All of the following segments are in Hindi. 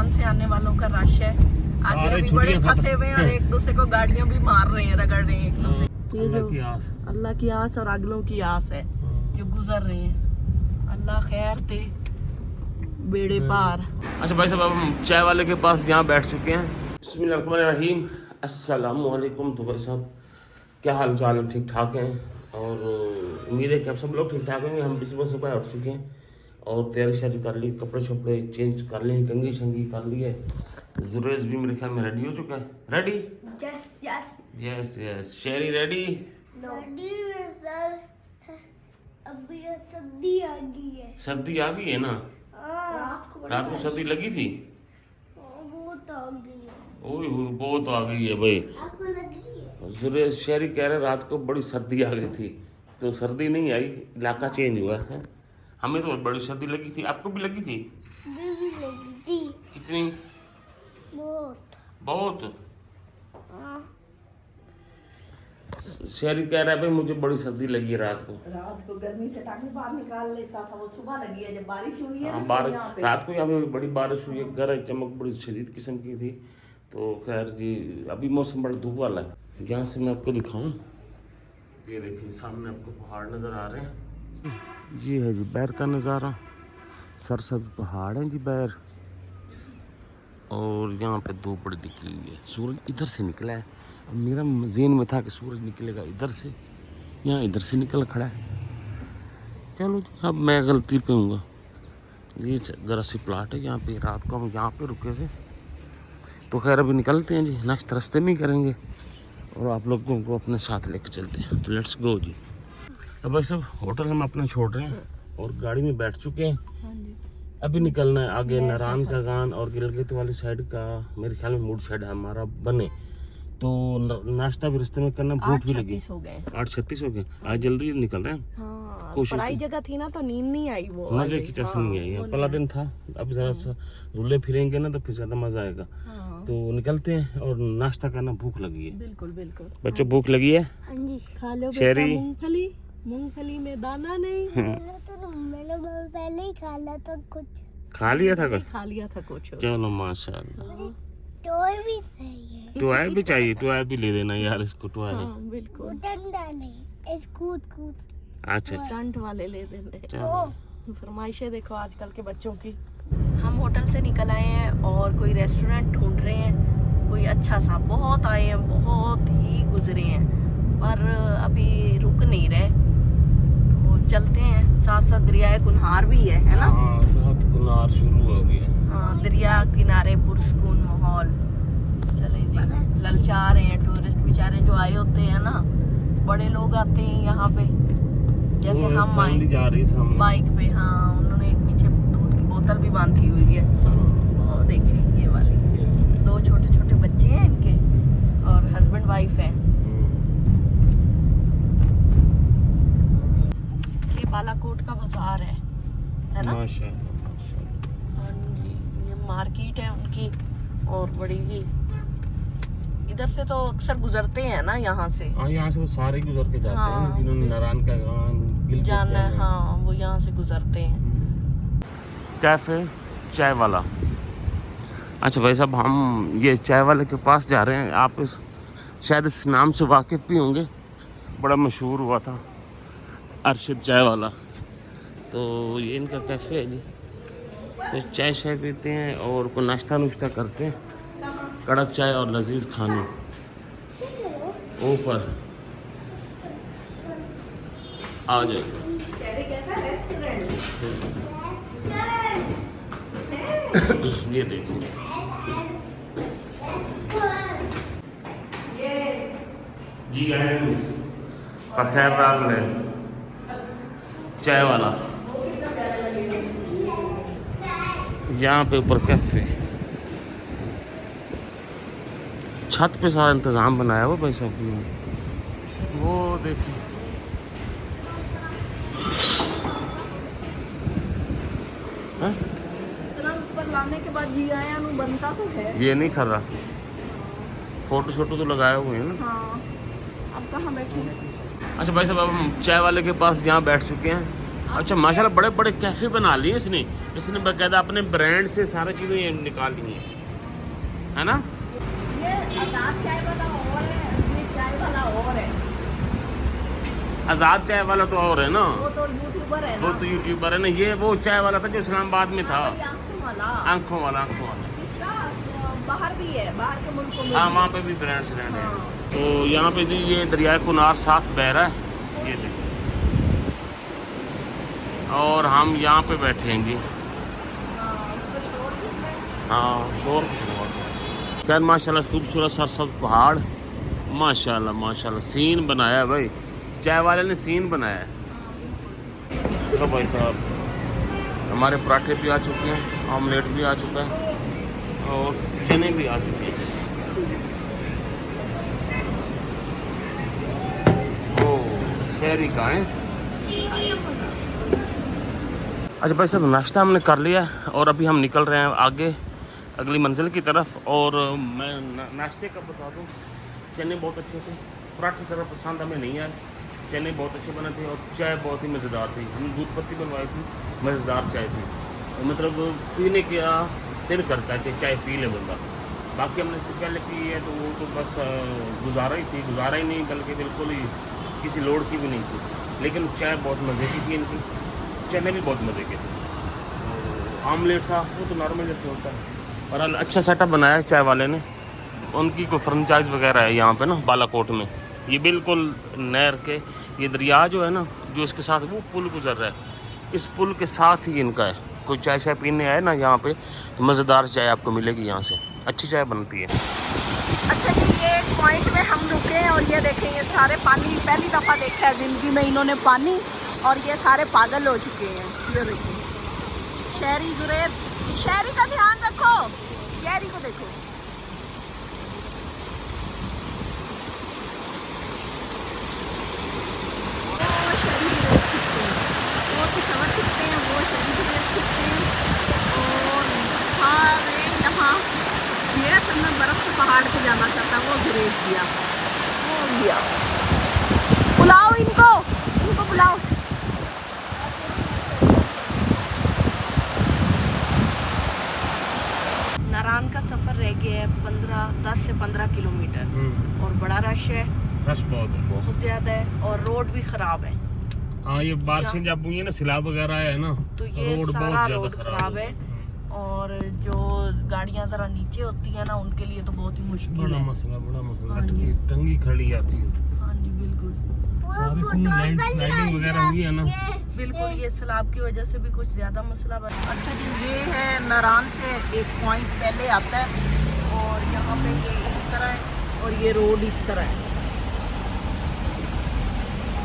राजस्थान से आने वालों का रश है। आगे अभी बड़े फंसे हुए हैं और एक दूसरे को गाड़ियां भी मार रहे हैं, रगड़ रहे हैं एक दूसरे। ये जो अल्लाह की आस और अगलों की आस है जो गुजर रहे हैं। अल्लाह खैर दे, बेड़े पार। अच्छा भाई साहब, अब हम चाय वाले के पास यहाँ बैठ चुके हैं। बिस्मिल्लाहिर्रहमानिर्रहीम, अस्सलाम वालेकुम। तो भाई साहब क्या हाल चाल है? ठीक ठाक हैं और उम्मीद है कि आप सब लोग ठीक ठाक होंगे। हम भी सुबह सुबह उठ चुके हैं और तैयारी शारी कर ली, कपड़े शपड़े चेंज कर लिए, कंघी शंगी कर ली है। जुरेज भी मेरे ख्याल में रेडी हो चुका है। Ready? Yes yes yes yes. शेरी रेडी? Ready sir. अभी सर्दी आ गई है। सर्दी आ गई है ना? रात को सर्दी लगी थी? बहुत आ गई है। ओह बहुत आ गई है भाई। आपको लगी है? जुरेज शेरी कह रहे रात को बड़ी सर्दी आ गई थी। तो सर्दी नहीं आई, इलाका चेंज हुआ है। हमें तो बड़ी सर्दी लगी थी। आपको भी लगी थी? भी लगी थी। कितनी? बहुत। बहुत। शेरी कह रहा है भाई मुझे बड़ी सर्दी लगी है रात को। रात को गर्मी से टांगे बाहर निकाल लेता था, वो सुबह लगी है जब बारिश हुई है। हाँ ना, बारिश यहाँ पे। रात को यहाँ पे बड़ी बारिश हुई है, गरज चमक बड़ी शदीद किस्म की थी। तो खैर जी अभी मौसम बड़ा धूप वाला है। यहाँ से मैं आपको दिखाऊं, ये देखिए सामने आपको पहाड़ नज़र आ रहे हैं। ये है जी बैर का नज़ारा, सरसब्ज पहाड़ हैं जी बैर। और यहाँ पे धूप बड़ी निकली हुई है, सूरज इधर से निकला है। अब मेरा ज़हन में था कि सूरज निकलेगा इधर से, यहाँ इधर से निकल खड़ा है। चलो अब मैं गलती पे हूँगा। ये ज़रा सी प्लाट है यहाँ पे, रात को हम यहाँ पे रुके थे। तो खैर अभी निकलते हैं जी, नेक्स्ट रास्ते में ही करेंगे और आप लोगों को अपने साथ लेकर चलते हैं। तो लेट्स गो जी। अब भाई सब होटल हम अपना छोड़ रहे हैं और गाड़ी में बैठ चुके हैं। अभी निकलना है आगे नारायण का गान और गिलगित वाली साइड का मेरे ख्याल में मूड साइड हमारा बने। तो नाश्ता भी रास्ते में करना, भूख भी लगी। 8:36 हो गए। आज जल्दी निकल रहे हैं। हाँ, कोशिश पढ़ाई जगह थी ना तो नींद नहीं आई। वो मजे की चस्न नहीं आई। पहला दिन था, अब जरा सा रुले फिरेंगे ना तो फिर ज्यादा मजा आएगा। तो निकलते हैं और नाश्ता करना, भूख लगी है। बिल्कुल बिल्कुल। बच्चों भूख लगी है? हाँ जी। खा लो शेरी। बेटा मूंगफली, मूंगफली में दाना नहीं। मैंने पहले ही खा लिया था कुछ। खा लिया था कुछ? खा लिया था कुछ। चलो माशाल्लाह। टॉय भी चाहिए। टॉय भी चाहिए? टॉय भी ले देना यार इसको, टॉय। हाँ बिल्कुल। डंडा नहीं, इस कूद कूद। अच्छा स्टंट वाले ले देने। चलो। फरमाइशें देखो आजकल के बच्चों की। हम होटल से निकल आए हैं और कोई रेस्टोरेंट ढूंढ रहे हैं, कोई अच्छा सा। बहुत आए हैं, बहुत ही गुजरे हैं पर अभी रुक नहीं रहे। तो चलते हैं, साथ साथ दरिया कुन्हार भी है ना? हाँ, साथ कुन्हार शुरू हो गया। हाँ, दरिया किनारे पुरसकून माहौल। चले जी, ललचा रहे हैं टूरिस्ट बेचारे जो आए होते हैं ना। बड़े लोग आते हैं यहाँ पे, जैसे हम आए जा रही सामने बाइक पे। हाँ, उन्होंने एक पीछे दूध की बोतल भी बांधी हुई है। वो देखें ये वाली, 2 छोटे छोटे बच्चे हैं इनके और हस्बैंड वाइफ है। ये बालाकोट का बाजार है ना? माशाल्लाह। हाँ जी, ये मार्केट है उनकी और बड़ी ही। इधर से तो अक्सर गुजरते हैं ना यहाँ से। हाँ, यहाँ से तो सारे गुजर के जाते हाँ, हैं जिन्होंने नारायण का गान गिलगित जाना है। का हाँ, वो यहाँ से गुजरते हैं। कैफे चाय वाला। अच्छा भाई साहब, हम ये चाय वाले के पास जा रहे हैं। आप शायद इस नाम से वाकिफ़ भी होंगे, बड़ा मशहूर हुआ था अरशद चाय वाला। तो ये इनका कैफ़े है जी। तो चाय शाय पीते हैं और कोई नाश्ता नुश्ता करते हैं, कड़क चाय और लजीज खाने। ऊपर आ जाए। ये देखिए जी, खैर रात में चाय वाला यहाँ पे ऊपर कैफे, छत पे सारा इंतजाम बनाया हुआ भाई साहब ने। वो देखिए इतना ऊपर लाने के बाद जी आया बनता तो है। ये नहीं कर रहा, फोटो शोटो तो लगाए हुए हैं ना। हाँ, अब कहाँ बैठे? अच्छा भाई साहब, अब हम चाय वाले के पास यहाँ बैठ चुके हैं अच्छा माशाल्लाह, बड़े बड़े कैफ़े बना लिए इसने बाकायदा अपने ब्रांड से सारी चीज़ें निकाल ली हैं, है ना। ये आजाद चाय वाला और है, ये चाय वाला और है। आज़ाद चाय वाला तो और है ना, वो तो यूट्यूबर है ना। वो तो यूट्यूबर है ना। ये वो चाय वाला था जो इस्लामाबाद में था, वही आंखों वाला। आंखों वाला। इसका बाहर भी है, बाहर के मुल्कों में हाँ, भी। वहाँ पे भी ब्रांड्स हैं। हाँ। तो यहाँ पे जी ये दरिया कुनार साथ बह रहा है, ये देखिए, और हम यहाँ पे बैठेंगे। हाँ, शोर खैर माशाल्लाह, खूबसूरत सरसब्ज पहाड़, माशाल्लाह माशाल्लाह। सीन बनाया है भाई, चाय वाले ने सीन बनाया है। तो भाई साहब, हमारे पराठे भी आ चुके हैं, ऑमलेट भी आ चुका है, और चने भी आ चुके हैं। ओ शहरी का है। अच्छा भाई साहब, नाश्ता हमने कर लिया है और अभी हम निकल रहे हैं आगे अगली मंजिल की तरफ। और मैं नाश्ते का बता दूं, चने बहुत अच्छे थे, पराठे ज़रा पसंद हमें नहीं आए, चने बहुत अच्छे बने थे और चाय बहुत ही मज़ेदार थी। हमने दूध पत्ती बनवाई थी, मज़ेदार चाय थी, मतलब पीने का दिल करता है कि चाय पी ले बंदा। बाकी हमने इससे पहले पी है तो वो तो बस गुजारा ही नहीं, बल्कि बिल्कुल ही किसी लोड की भी नहीं थी। लेकिन चाय बहुत मज़े की थी इनकी, चने भी बहुत मज़े के थे। आमलेट था वो तो नॉर्मल जैसे होता है, और अच्छा सेटअप बनाया है चाय वाले ने। उनकी कोई फ्रेंचाइज वगैरह है यहाँ पे ना बालाकोट में। ये बिल्कुल नहर के, ये दरिया जो है ना, जो इसके साथ वो पुल गुजर रहा है, इस पुल के साथ ही इनका है। कोई चाय शाय पीने आए ना यहाँ पे तो मज़ेदार चाय आपको मिलेगी यहाँ से, अच्छी चाय बनती है। अच्छा जी, ये एक पॉइंट में हम रुके हैं और ये देखें, ये सारे पानी पहली दफ़ा देखा है ज़िंदगी में इन्होंने पानी, और ये सारे पागल हो चुके हैं। ये देखिए, शहरी जुरेद, शहरी का ध्यान रखो, शहरी को देखो। मैं बर्फ के पहाड़ पे जाना चाहता हूँ, वो गुरेज दिया, वो लिया। बुलाओ इनको बुलाओ। नारान का सफ़र रह गया है 10 से 15 किलोमीटर, और बड़ा रश है, रश बहुत ज़्यादा है, और रोड भी ख़राब है। हाँ, ये बारिशें जब हुई है ना, सिलाब वगैरह है ना, तो ये रोड सारा बहुत रोड ज़्यादा ख़राब है, और जो गाड़ियाँ ज़रा नीचे होती हैं ना, उनके लिए तो बहुत ही मुश्किल है। बड़ा मसला हाँ जी। टंगी खड़ी आती है। हाँ जी बिल्कुल, सारी लैंडस्लाइडिंग वगैरह हुई है ना, बिल्कुल ये सैलाब की वजह से भी कुछ ज़्यादा मसला बना। अच्छा जी, ये है नारान से एक पॉइंट पहले आता है, और यहाँ पे ये इस तरह है, और ये रोड इस तरह है।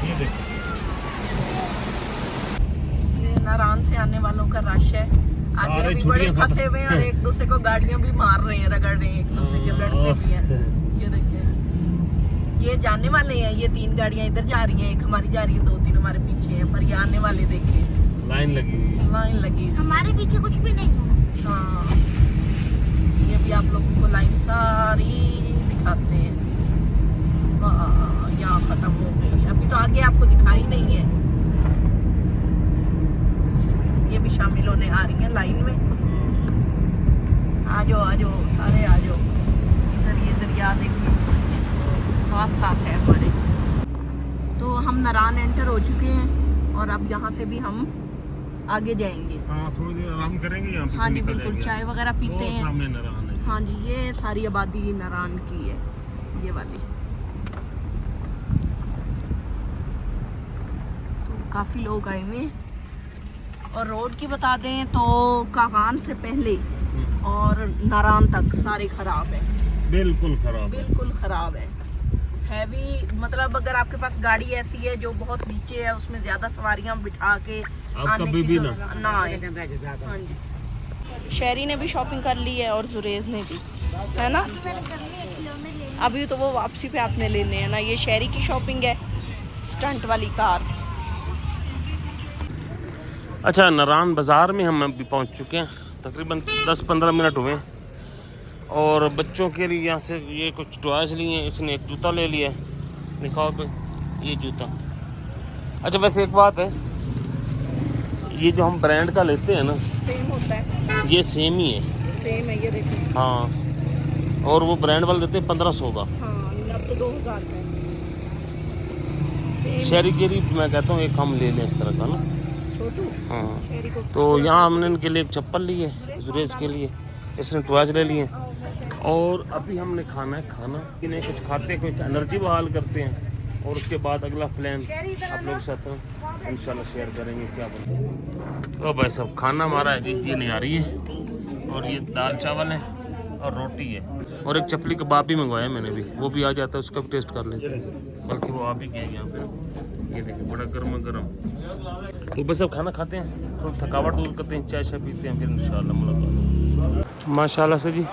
ये देखो, ये नारान से आने वालों का रश है। आगे भी बड़े फंसे हुए हैं और एक दूसरे को गाड़ियाँ भी मार रहे हैं, रगड़ रहे हैं, एक दूसरे के लड़ते भी हैं। ये देखिए, ये जाने वाले हैं, ये 3 गाड़ियाँ इधर जा रही हैं, एक हमारी जा रही है, 2-3 हमारे पीछे हैं, पर ये आने वाले देखिए, लाइन लगी हुई है। लाइन लगी हुई। हमारे पीछे कुछ भी नहीं है। हाँ, ये भी आप लोगों को लाइन सारी दिखाते हैं। यहाँ खत्म हो गई, अभी तो आगे आपको दिखाई नहीं है। ये भी शामिल होने आ रही हैं लाइन में। आ जाओ सारे आ जाओ। इधर ये दरिया देखिए, साथ है हमारे। तो हम नारान एंटर हो चुके हैं, और अब यहाँ से भी हम आगे जाएंगे। हाँ, थोड़ी देर आराम करेंगे यहाँ पे। हाँ जी बिल्कुल, चाय वगैरह पीते हैं। सामने नारान है। हाँ जी, ये सारी आबादी नारान की है, ये वाली। तो काफ़ी लोग आए हुए हैं, और रोड की बता दें तो कागान से पहले और नारान तक सारे ख़राब है, बिल्कुल ख़राब है भी। मतलब अगर आपके पास गाड़ी ऐसी है जो बहुत नीचे है, उसमें ज़्यादा सवारियाँ बिठा के आने की ना आए। हाँ जी, शहरी ने भी शॉपिंग कर ली है और जुरेज ने भी, है ना। अभी तो वो वापसी पे आपने लेने हैं ना। ये शहरी की शॉपिंग है, स्टंट वाली कार। अच्छा, नारान बाज़ार में हम अभी पहुंच चुके हैं, तकरीबन 10-15 मिनट हुए, और बच्चों के लिए यहाँ से ये कुछ टॉयज़ लिए हैं। इसने एक जूता ले लिया है, दिखाओ पे, ये जूता। अच्छा वैसे एक बात है, ये जो हम ब्रांड का लेते हैं ना, सेम होता है, ये सेम ही है। सेम है, ये देखिए। हाँ, और वो ब्रांड वाले देते हैं 1500 का। हाँ, अब तो 2000 का है। सेम शहरी केरी मैं कहता हूँ एक हम ले लें इस तरह का ना। छोटू। हाँ, शेरी को तो यहाँ हमने इनके लिए एक चप्पल ली है, जुरेज के लिए, इसने टॉयज ले लिए। और अभी हमने खाना है खाना, इन्हें कुछ खाते कुछ एनर्जी बहाल करते हैं, और उसके बाद अगला प्लान आप लोग के साथ इंशाल्लाह शेयर करेंगे क्या बनता। तो भाई साहब खाना हमारा है जी, ये नहीं आ रही है, और ये दाल चावल है और रोटी है, और एक चपली कबाब भी मंगवाया मैंने भी, वो भी आ जाता है, उसका भी टेस्ट कर लेते हैं, बल्कि वो आप ही गए यहाँ पे। ये देखिए बड़ा गर्मा गर्म। तो बस अब खाना खाते हैं, थोड़ा थकावट दूर करते हैं, चाय शाय पीते हैं, फिर इंशाल्लाह मुलाकात। माशाल्लाह से जी,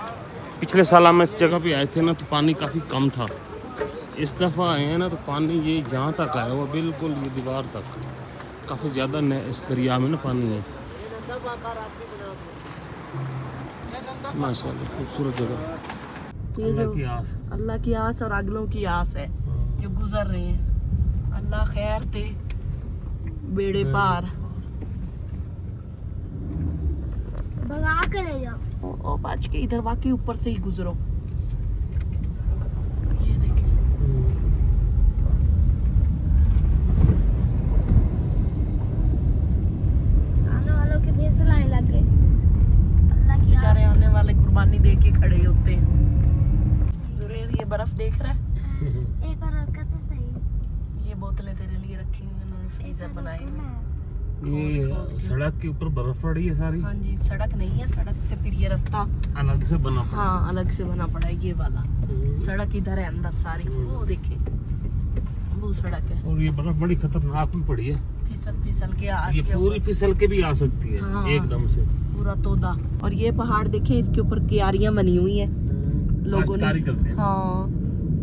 पिछले साल हम इस जगह पे आए थे ना तो पानी काफ़ी कम था, इस दफ़ा आए हैं ना तो पानी ये यहाँ तक आया हुआ, बिल्कुल ये दीवार तक, काफ़ी ज़्यादा इस दरिया में ना पानी है। माशाल्लाह खूबसूरत जगह। ये अल्लाह जो की आस। अल्लाह की आस और अगलों की आस है जो गुजर रहे हैं। अल्लाह खैर दे, बेड़े पार। भगा के ले जाओ। ओ बच के, इधर वाकई ऊपर से ही गुजरो। ये देखिए आने वालों के भी सुनाने लग गए। अल्लाह की बेचारे आने वाले कुर्बानी दे के खड़े होते हैं। जुरेद ये बर्फ देख रहा है, एक और रखा तो सही। ये बोतलें तेरे लिए रखी हुई हैं, उन्होंने फ्रीजर बनाए हुए हैं। ये सड़क के ऊपर बर्फ पड़ी है सारी। हाँ जी, सड़क नहीं है, सड़क से फिर ये रास्ता अलग से बना पड़ा। हाँ अलग से बना पड़ा है ये वाला। सड़क इधर है अंदर सारी, वो देखिए वो सड़क है। और ये बर्फ बड़ी खतरनाक भी पड़ी है, फिसल फिसल के आ ये गया पूरी फिसल के भी आ सकती है हाँ। एकदम से। पूरा तोदा। और ये पहाड़ देखें, इसके ऊपर क्यारियां बनी हुई हैं लोगों ने। काश्तकारी करते हैं। हाँ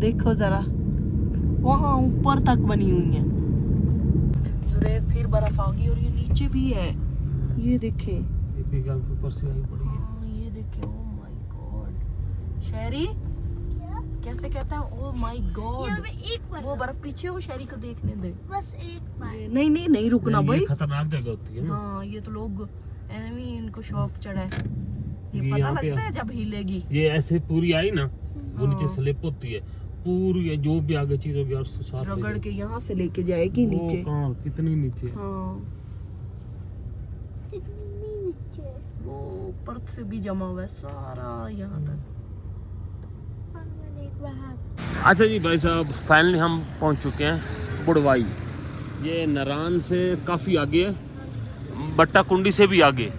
देखो जरा, वहाँ ऊपर तक बनी हुई है। जुरेद फिर बर्फ आ गई, और ये नीचे भी है, ये देखे। ये भी गल के ऊपर से आई पड़ी है। हाँ ये देखे, ओ माय गॉड। शहरी कैसे कहता है ओ माय गॉड। यहाँ पे एक बार वो बर्फ पीछे हो, शहरी को देखने दे। बस एक बार। नहीं नहीं नहीं रुकना ये भाई। खतरनाक जगह होती है ना। हाँ ये तो लोग ऐਵੇਂ ही इनको शौक चढ़ा है। ये ये पता यहाँ पे लगता है जब हिलेगी। ये ऐसे पूरी आई ना, वो नीचे हाँ। स्लिप होती है पूरी, जो भी आगे चीज होगी और उसको साथ ले रगड़ जाए। के यहाँ से लेके जाएगी वो नीचे। कहाँ कितनी नीचे है। हाँ कितनी नीचे। वो ऊपर से भी जमा हुआ है सारा यहाँ तक। और मैंने एक बार हाथ। अच्छा जी भाई साहब, फाइनली हम पहुंच चुके हैं बुड़वाई। ये नारान से काफ़ी आगे है, बट्टा कुंडी से भी आगे,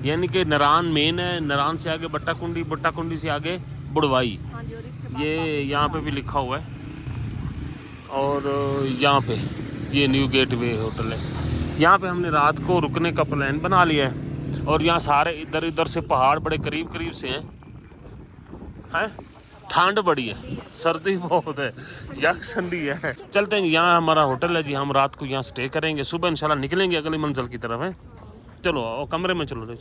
यानी कि नारान मेन है, नारान से आगे बट्टा कुंडी से आगे बुड़वाई। हाँ जी, और इसके बाद ये यहाँ पे भी लिखा हुआ है, और यहाँ पे ये न्यू गेटवे होटल है। यहाँ पे हमने रात को रुकने का प्लान बना लिया है, और यहाँ सारे इधर इधर से पहाड़ बड़े करीब करीब से हैं। ठंड बड़ी है, सर्दी बहुत है, यक्ष ठंडी है। चलते हैं, यहाँ हमारा होटल है जी, हम रात को यहाँ स्टे करेंगे, सुबह इंशाल्लाह निकलेंगे अगली मंजिल की तरफ है। चलो आओ कमरे में, चलो।